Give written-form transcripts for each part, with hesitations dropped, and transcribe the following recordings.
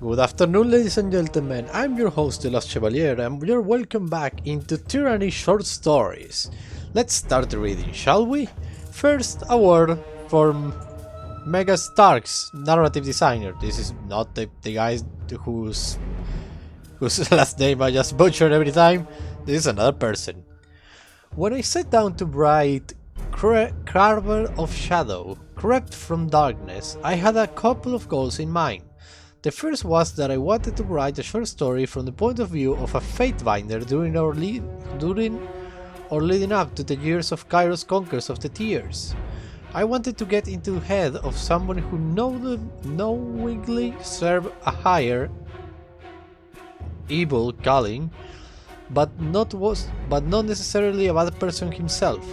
Good afternoon, ladies and gentlemen. I'm your host, The Lost Chevalier, and you're welcome back into Tyranny Short Stories. Let's start the reading, shall we? First, a word from Mega Stark's narrative designer. This is not the guy whose last name I just butchered every time. This is another person. When I sat down to write Carver of Shadow, Crept from Darkness, I had a couple of goals in mind. The first was that I wanted to write a short story from the point of view of a fatebinder during or leading up to the years of Kairos Conquers of the Tears. I wanted to get into the head of someone who knowingly served a higher evil calling, but not necessarily a bad person himself.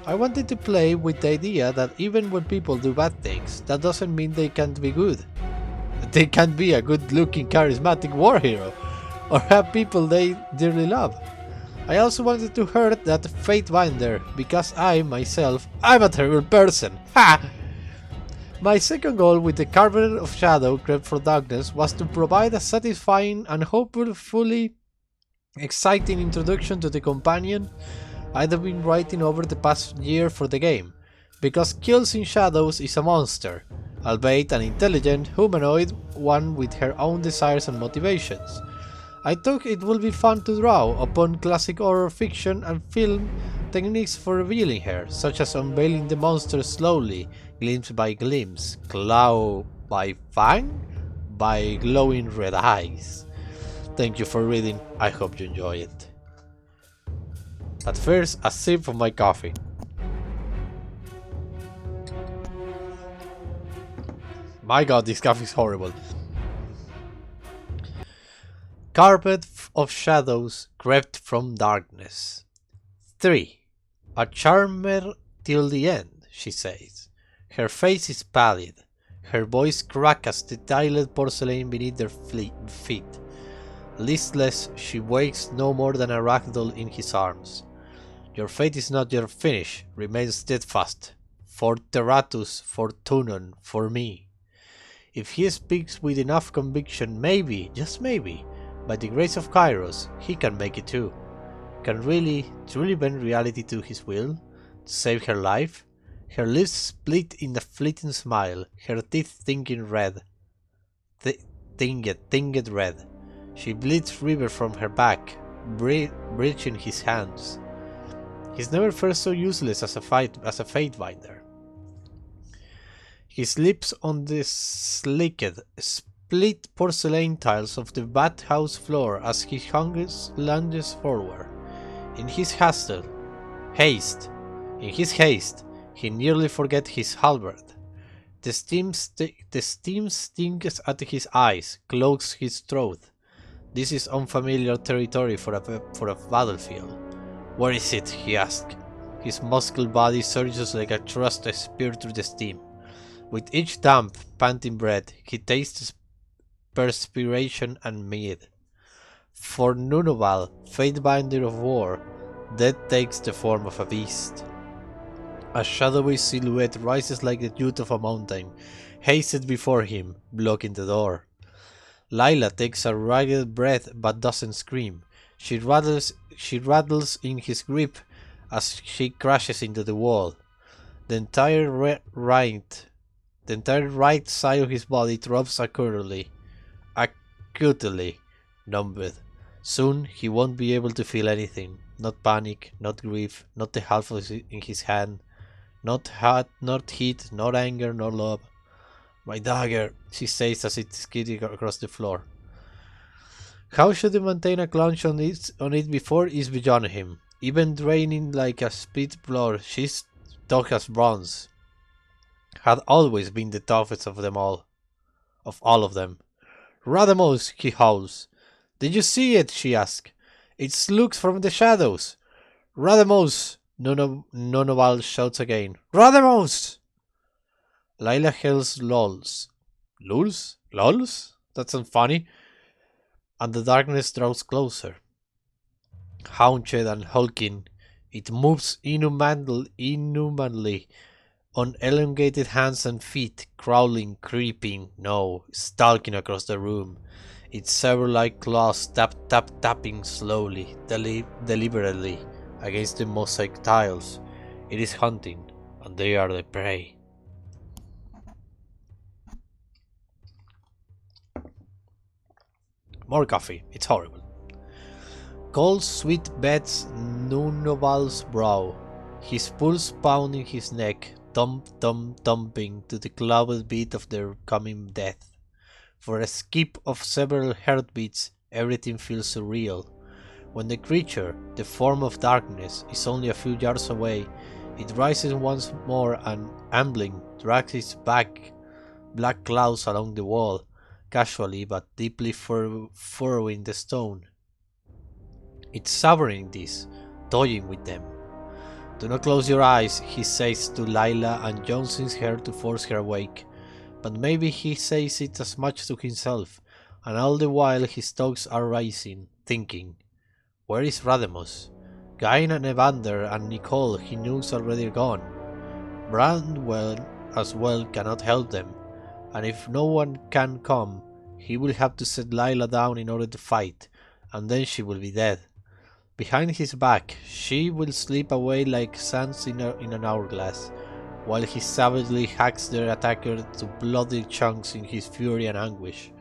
I wanted to play with the idea that even when people do bad things, that doesn't mean they can't be good. They can't be a good-looking, charismatic war hero, or have people they dearly love. I also wanted to hurt that fatebinder, because I'm a terrible person. Ha! My second goal with the Carver of Shadow, Crept from Darkness, was to provide a satisfying and hopefully exciting introduction to the companion I'd been writing over the past year for the game, because Kills in Shadows is a monster, albeit an intelligent, humanoid one with her own desires and motivations. I thought it would be fun to draw upon classic horror fiction and film techniques for revealing her, such as unveiling the monster slowly, glimpse by glimpse, claw by fang, by glowing red eyes. Thank you for reading, I hope you enjoy it. But first, a sip of my coffee. My god, this coffee is horrible. Carpet of Shadows, Crept from Darkness. 3. A charmer till the end, she says. Her face is pallid. Her voice cracks as the tiled porcelain beneath their feet. Listless, she wakes no more than a ragdoll in his arms. Your fate is not yet finished, remain steadfast. For Terratus, for Tunon, for me. If he speaks with enough conviction, maybe, just maybe, by the grace of Kairos, he can make it too. Can truly bend reality to his will, to save her life? Her lips split in a fleeting smile, her teeth tinged red. Tinged red. She bleeds river from her back, breaching his hands. He's never felt so useless as a fatebinder. His lips on the slicked, split porcelain tiles of the bathhouse floor as he lunges forward. In his haste, he nearly forgets his halberd. The steam stings at his eyes, cloaks his throat. This is unfamiliar territory for a battlefield. Where is it? He asks. His muscular body surges like a thrust spear through the steam. With each damp, panting breath, he tastes perspiration and mead. For Nunoval, fatebinder of war, death takes the form of a beast. A shadowy silhouette rises like the youth of a mountain, hasted before him, blocking the door. Lila takes a ragged breath but doesn't scream. She rattles in his grip as she crashes into the wall. The entire right side of his body drops acutely, numbed. Soon he won't be able to feel anything. Not panic, not grief, not the half in his hand, not heat, not anger, nor love. My dagger, she says as it skids across the floor. How should he maintain a clutch on it before is beyond him. Even draining like a spit blood, she's tough as bronze. Had always been the toughest of them all. Of all of them. Radamos, he howls. Did you see it? She asks. It looks from the shadows. Radamos! Nonoval shouts again. Radamos! Lila hails lols. Lulz? Lols? That sounds funny. And the darkness draws closer. Haunched and hulking, it moves inhumanly on elongated hands and feet, crawling, creeping, no, stalking across the room, its saber-like claws tapping slowly, deliberately, against the mosaic tiles. It is hunting, and they are the prey. More coffee, it's horrible. Cold sweat beds Nunoval's brow, his pulse pounding his neck, thumping to the clouded beat of their coming death. For a skip of several heartbeats, everything feels surreal. When the creature, the form of darkness, is only a few yards away, it rises once more and, ambling, drags its black clouds along the wall, casually but deeply furrowing the stone. It's savoring this, toying with them. Do not close your eyes, he says to Lila and Johnson's her to force her awake. But maybe he says it as much to himself, and all the while his thoughts are racing, thinking, where is Radamus? Gain and Evander and Nicole he knows already gone. Brandwell as well cannot help them, and if no one can come, he will have to set Lila down in order to fight, and then she will be dead. Behind his back, she will slip away like sands in an hourglass, while he savagely hacks their attacker to bloody chunks in his fury and anguish.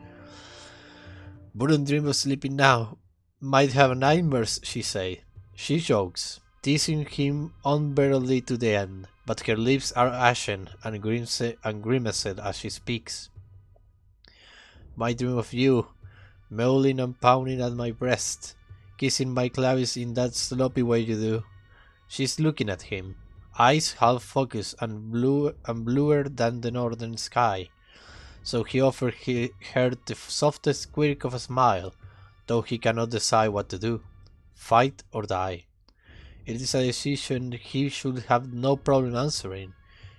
Wouldn't dream of sleeping now. Might have nightmares, she say. She jokes, teasing him unbearably to the end, but her lips are ashen and grimaced as she speaks. Might dream of you, mewling and pounding at my breast, kissing my clavius in that sloppy way you do. She's looking at him, eyes half focused and bluer than the northern sky. So he offers her the softest quirk of a smile, though he cannot decide what to do. Fight or die. It is a decision he should have no problem answering.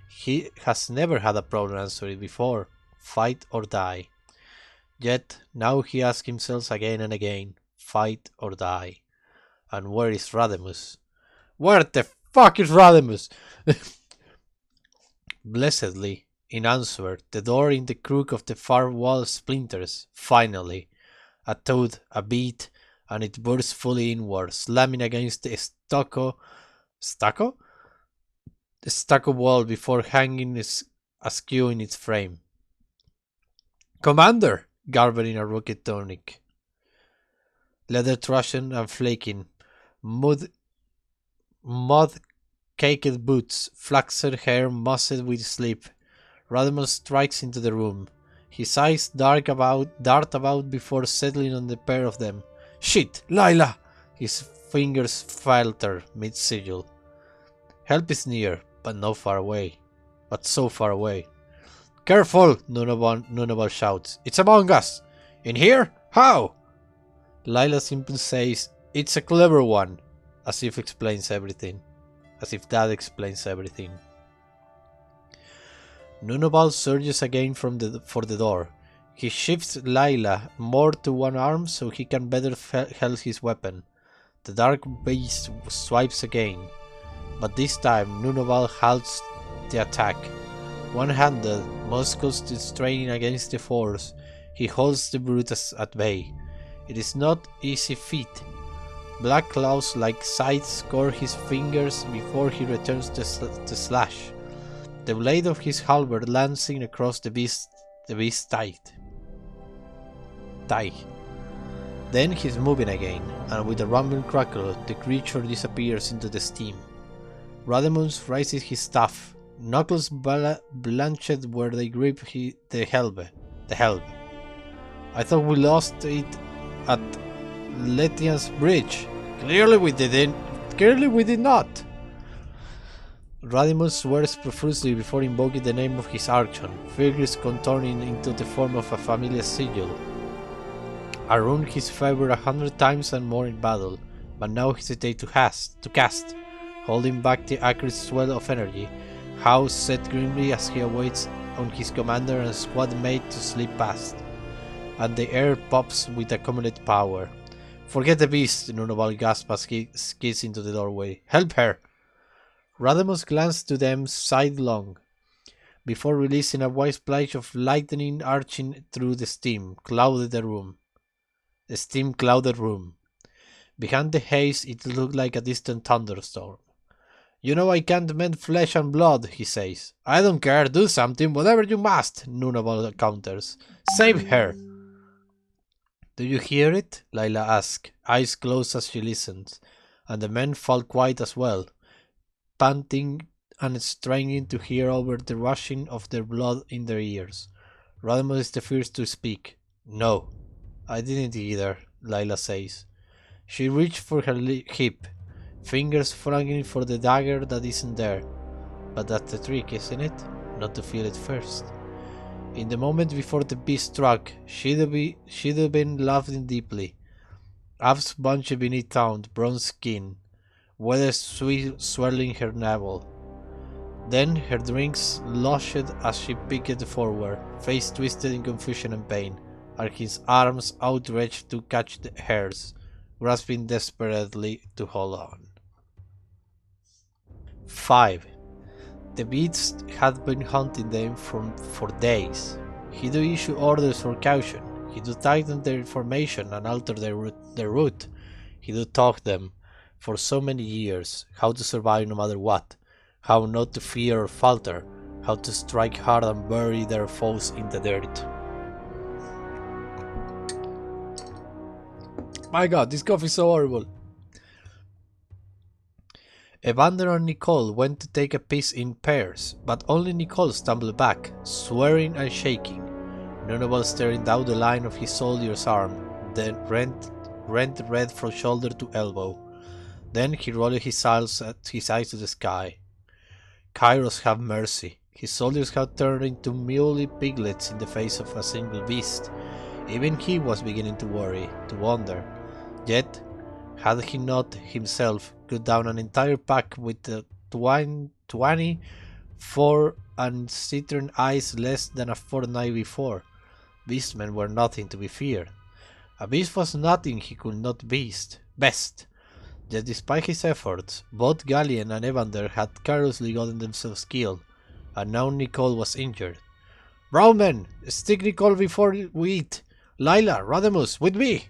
He has never had a problem answering before. Fight or die. Yet now he asks himself again and again, fight or die. And where is Radamus? Where the fuck is Radamus? Blessedly, in answer, the door in the crook of the far wall splinters, finally. A thud, a beat, and it bursts fully inward, slamming against the stucco wall before hanging askew in its frame. Commander! Garbled in a rocket tonic. Leather trashen and flaking, mud-caked boots, flaxed hair mossed with sleep. Radamus strikes into the room. His eyes dart about before settling on the pair of them. Shit! Lila! His fingers falter mid-sigil. Help is near, but not far away. But so far away. Careful! Nunoval shouts. It's among us! In here? How? Lila simply says, it's a clever one, as if that explains everything. Nunoval surges again for the door. He shifts Lila more to one arm so he can better hold his weapon. The dark beast swipes again, but this time Nunoval halts the attack. One-handed, muscles straining against the force, he holds the brute at bay. It is not easy feat. Black claws like scythes score his fingers before he returns the slash. The blade of his halberd lancing across the beast's thigh. Then he's moving again, and with a rumbling crackle, the creature disappears into the steam. Radamus raises his staff, knuckles blanched where they grip the helve. I thought we lost it at Letian's bridge. Clearly we did not. Radamus swears profusely before invoking the name of his archon, fingers contorting into the form of a familiar sigil. I run his favor 100 times and more in battle, but now hesitate to cast, holding back the acrid swell of energy. House set grimly as he awaits on his commander and squad mate to slip past, and the air pops with accumulated power. Forget the beast, Nunoval gasps as he skids into the doorway. Help her! Radamus glanced to them sidelong, before releasing a white splash of lightning arching through the steam clouded the room. The steam clouded room. Behind the haze it looked like a distant thunderstorm. You know I can't mend flesh and blood, he says. I don't care, do something, whatever you must, Nunaville counters. Save her! Do you hear it? Lila asks, eyes closed as she listens, and the men fall quiet as well, panting and straining to hear over the rushing of their blood in their ears. Radamus is the first to speak. No, I didn't either, Lila says. She reached for her hip, fingers flagging for the dagger that isn't there. But that's the trick, isn't it? Not to feel it first. In the moment before the beast struck, she'd have been laughing deeply. Abs bunched beneath toned, bronze skin, weather swirling her navel. Then her drinks lodged as she picked forward, face twisted in confusion and pain, and his arms outstretched to catch hers, grasping desperately to hold on. 5. The beast had been hunting them for days. He do issue orders for caution. He do tighten their formation and alter their route. He do taught them for so many years how to survive no matter what, how not to fear or falter, how to strike hard and bury their foes in the dirt. My god, this coffee is so horrible. Evander and Nicole went to take a piece in pairs, but only Nicole stumbled back, swearing and shaking. Nunaville staring down the line of his soldier's arm, then rent red from shoulder to elbow. Then he rolled his eyes to the sky. Kairos have mercy. His soldiers had turned into muley piglets in the face of a single beast. Even he was beginning to worry, to wonder. Yet, had he not himself cut down an entire pack with the 20 4 and citron eyes less than a fortnight before? Beastmen were nothing to be feared. A beast was nothing he could not best. Yet despite his efforts, both Galien and Evander had carelessly gotten themselves killed, and now Nicole was injured. Browman, stick Nicole before we eat. Lila, Radamus, with me!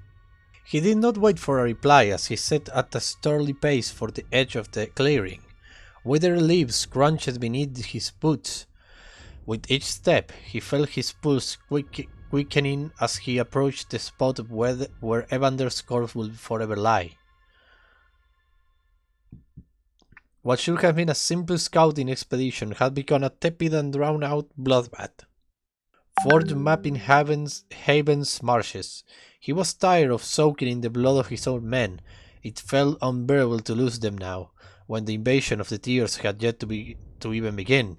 He did not wait for a reply as he set at a sturdy pace for the edge of the clearing. Withered leaves crunched beneath his boots. With each step, he felt his pulse quickening as he approached the spot where Evander's corpse would forever lie. What should have been a simple scouting expedition had become a tepid and drawn-out bloodbath. Forged mapping Haven's marshes. He was tired of soaking in the blood of his own men. It felt unbearable to lose them now, when the invasion of the Tears had yet to even begin,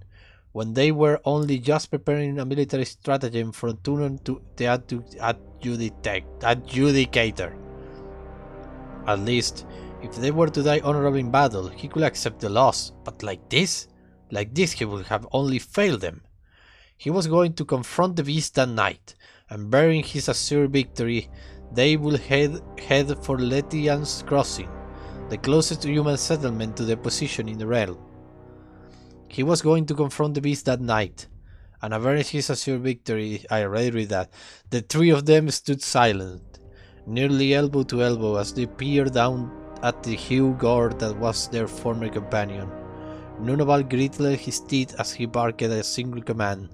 when they were only just preparing a military stratagem for Tunon to the adjudicator. At least, if they were to die honorably in battle, he could accept the loss, but like this he would have only failed them. He was going to confront the beast that night, and bearing his assured victory, they would head for Letian's Crossing, the closest human settlement to their position in the realm. He was going to confront the beast that night, and bearing his assured victory, I already read that, the three of them stood silent, nearly elbow to elbow as they peered down at the huge gore that was their former companion. Nunaville gritted his teeth as he barked a single command.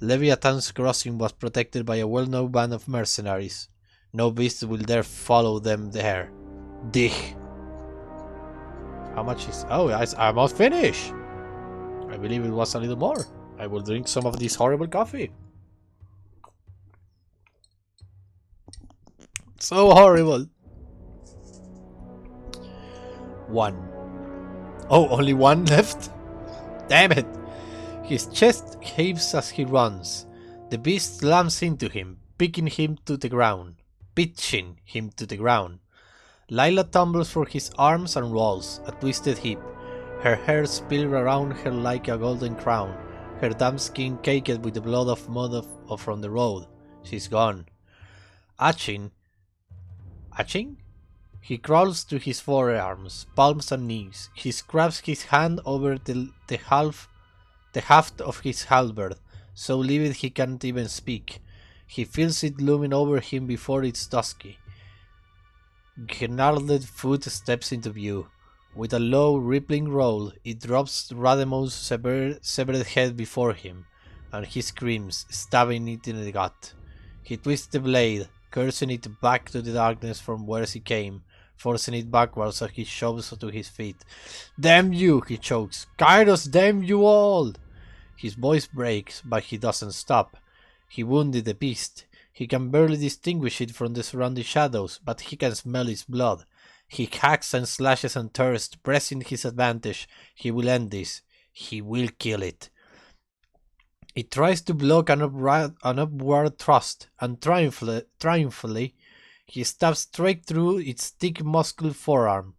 Leviathan's Crossing was protected by a well-known band of mercenaries. No beast will dare follow them there. Dig. How much is... Oh, I almost finished! I believe it was a little more. I will drink some of this horrible coffee. So horrible. 1. Oh, only one left? Damn it! His chest heaves as he runs. The beast slams into him, pitching him to the ground. Lila tumbles for his arms and rolls, a twisted heap. Her hair spills around her like a golden crown, her damp skin caked with the blood of mud from the road. She's gone. Aching? He crawls to his forearms, palms and knees. He scrubs his hand over the the haft of his halberd, so livid he can't even speak. He feels it looming over him before it's dusky. Gnarled foot steps into view. With a low, rippling roll, it drops Rademon's severed head before him, and he screams, stabbing it in the gut. He twists the blade, cursing it back to the darkness from whence he came, forcing it backwards as he shoves to his feet. "Damn you!" he chokes. "Kairos, damn you all!" His voice breaks, but he doesn't stop. He wounded the beast. He can barely distinguish it from the surrounding shadows, but he can smell its blood. He hacks and slashes and tears, pressing his advantage. He will end this. He will kill it. It tries to block an upward thrust, and triumphantly, he stabs straight through its thick muscular forearm.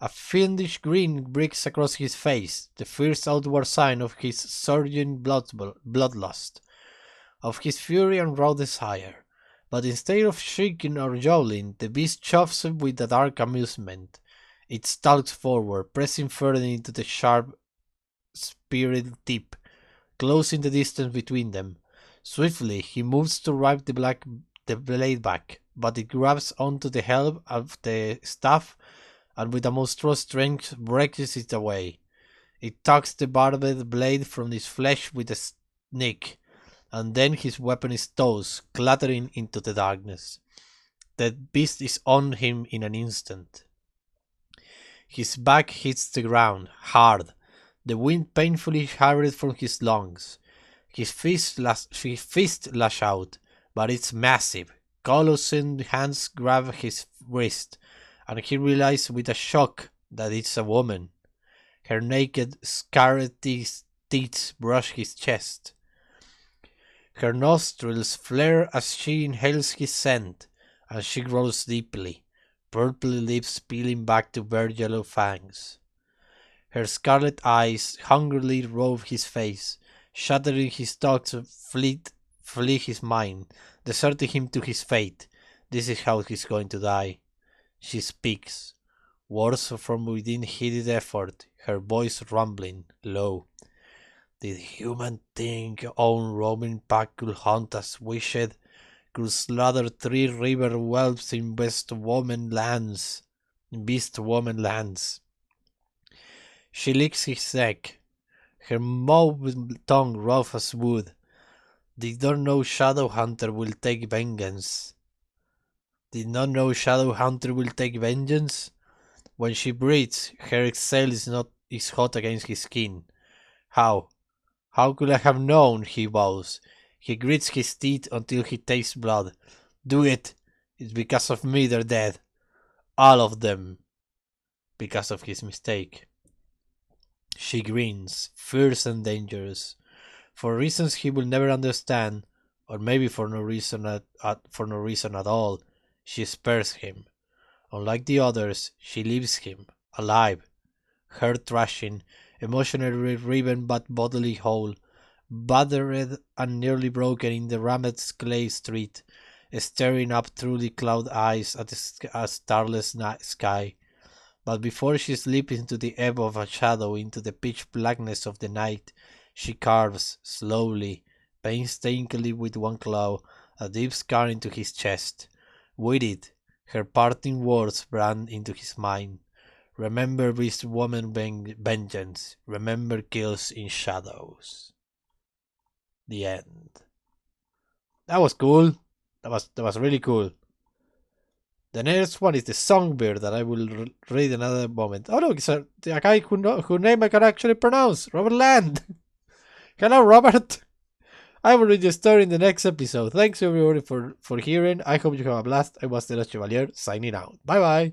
A fiendish grin breaks across his face, the first outward sign of his surging bloodlust, of his fury and raw desire. But instead of shrieking or yowling, the beast chuffs with a dark amusement. It stalks forward, pressing further into the sharp, speared tip, closing the distance between them. Swiftly, he moves to rip the blade back, but it grabs onto the helve of the staff and with a monstrous strength breaks it away. It tugs the barbed blade from his flesh with a snick, and then his weapon is tossed, clattering into the darkness. The beast is on him in an instant. His back hits the ground, hard, the wind painfully harried from his lungs. His fist lash out, but it's massive. Colossal hands grab his wrist, and he realizes with a shock that it's a woman. Her naked, scarred teeth brush his chest. Her nostrils flare as she inhales his scent, and she grows deeply, purple lips peeling back to bare yellow fangs. Her scarlet eyes hungrily rove his face, shattering his thoughts flee his mind, deserting him to his fate. This is how he's going to die. She speaks, words from within heated effort, her voice rumbling, low. Did human think own roaming pack could hunt as wished, could slaughter 3 river whelps in beast woman lands? She licks his neck, her mauve tongue rough as wood. Did not know Shadow Hunter will take vengeance. When she breathes, her exhale is hot against his skin. How? How could I have known? He vows. He grits his teeth until he tastes blood. Do it. It's because of me they're dead. All of them. Because of his mistake. She grins, fierce and dangerous. For reasons he will never understand, or maybe for no reason at all, she spares him. Unlike the others, she leaves him, alive, heart thrashing, emotionally riven but bodily whole, battered and nearly broken in the rammed clay street, staring up through the cloud eyes at a starless sky. But before she slips into the ebb of a shadow, into the pitch blackness of the night, she carves, slowly, painstakingly with one claw, a deep scar into his chest. With it, her parting words brand into his mind. Remember beast woman vengeance. Remember kills in shadows. The end. That was cool. That was really cool. The next one is the Songbird that I will read another moment. Oh look, it's a guy whose name I can actually pronounce. Robert Land. Hello, Robert. I will read the story in the next episode. Thanks everybody for hearing. I hope you have a blast. I was the Chevalier signing out. Bye bye.